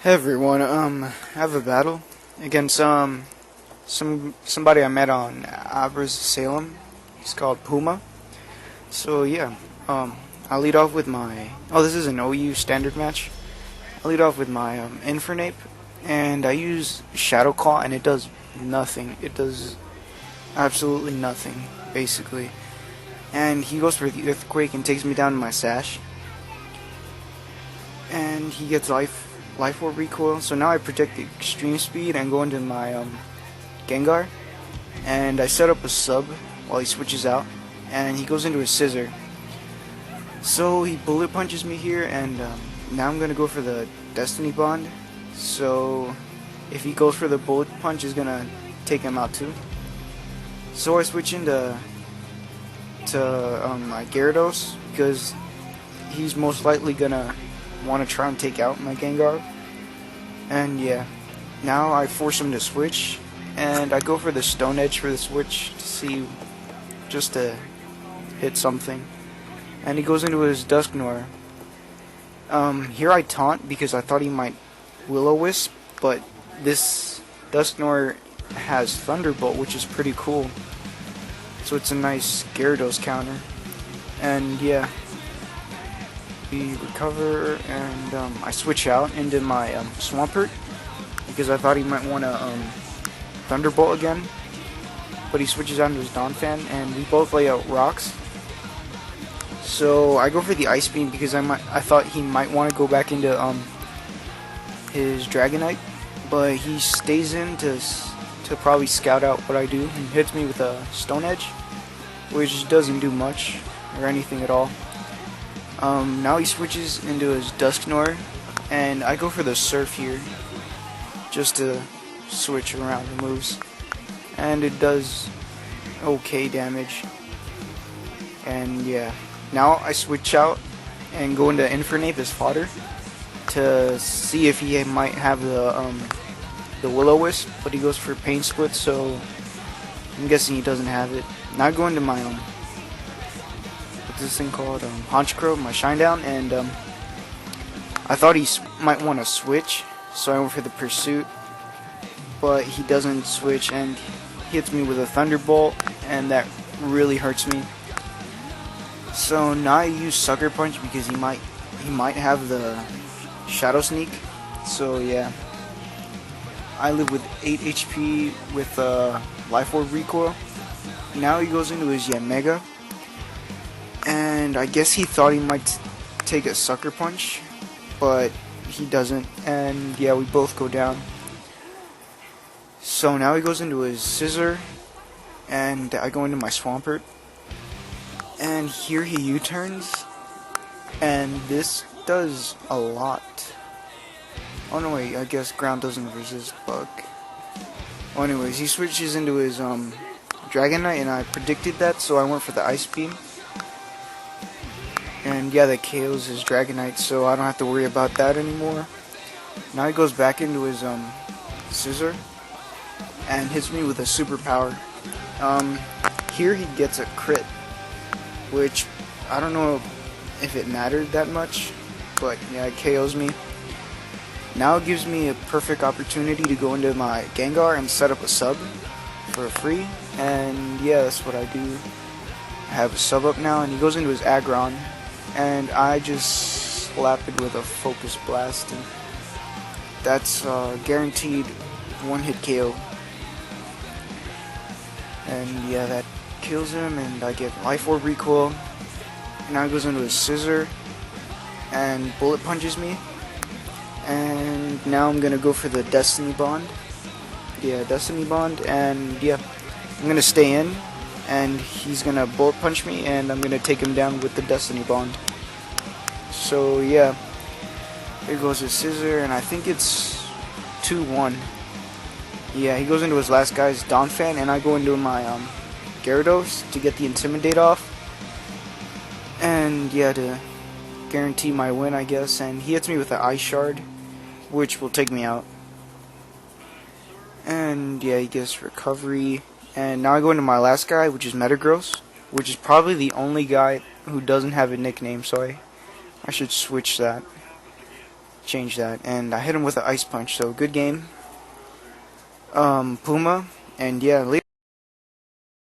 Hey everyone, I have a battle against somebody I met on Abras Salem. He's called Puma. So yeah, I lead off with my this is an OU standard match. I lead off with my Infernape, and I use Shadow Claw, and it does nothing. It does absolutely nothing, basically. And he goes for the Earthquake and takes me down to my Sash, and he gets Life Orb recoil. So now I protect the extreme speed and go into my Gengar, and I set up a sub while he switches out, and he goes into his Scissor. So he bullet punches me here, and now I'm gonna go for the Destiny Bond. So if he goes for the bullet punch, is gonna take him out too. So I switch into my Gyarados, because he's most likely gonna want to try and take out my Gengar. And yeah, now I force him to switch, and I go for the Stone Edge for the switch to see, just to hit something. And he goes into his Dusknoir. Here I taunt because I thought he might Will-O-Wisp, but this Dusknoir has Thunderbolt, which is pretty cool. So it's a nice Gyarados counter. And yeah, we recover, and I switch out into my Swampert because I thought he might want to Thunderbolt again, but he switches out into his Donphan, and we both lay out rocks. So I go for the Ice Beam because I thought he might want to go back into his Dragonite, but he stays in to probably scout out what I do and hits me with a Stone Edge, which doesn't do much or anything at all. Now he switches into his Dusknoir, and I go for the Surf here, just to switch around the moves, and it does okay damage. And yeah, now I switch out and go into Infernape as fodder to see if he might have the Will-O-Wisp, but he goes for Pain Split, so I'm guessing he doesn't have it. Now I go into my what's this thing called, Honchkrow, my Shinedown, and I thought he might want to switch, so I went for the Pursuit, but he doesn't switch, and he hits me with a Thunderbolt, and that really hurts me. So now I use Sucker Punch because he might have the Shadow Sneak. So yeah, I live with 8 HP with Life Orb recoil. Now he goes into his Yanmega, and I guess he thought he might take a Sucker Punch, but he doesn't, and yeah, we both go down. So now he goes into his Scissor, and I go into my Swampert, and here he U-turns, and this does a lot. Oh no, wait, I guess ground doesn't resist bug. Well, anyways, he switches into his Dragonite, and I predicted that, so I went for the Ice Beam. And yeah, that KOs his Dragonite, so I don't have to worry about that anymore. Now he goes back into his Scissor and hits me with a superpower. Here he gets a crit, which I don't know if it mattered that much, but yeah, it KOs me. Now it gives me a perfect opportunity to go into my Gengar and set up a sub for free, and yeah, that's what I do. I have a sub up now, and he goes into his Aggron, and I just slap it with a Focus Blast, and that's guaranteed one-hit KO. And yeah, that kills him, and I get Life Orb recoil. Now he goes into his Scissor and bullet punches me, and now I'm gonna go for the Destiny Bond. Yeah, Destiny Bond, and yeah, I'm gonna stay in, and he's gonna bullet punch me, and I'm gonna take him down with the Destiny Bond. So yeah, here goes his Scissor, and I think it's 2-1. Yeah, he goes into his last guy's Donphan, and I go into my Gyarados to get the Intimidate off, and yeah, to guarantee my win, I guess. And he hits me with the Ice Shard, which will take me out. And yeah, he gets recovery. And now I go into my last guy, which is Metagross, which is probably the only guy who doesn't have a nickname, so I should switch that. change that. And I hit him with an ice punch. So good game, Puma. And yeah, later.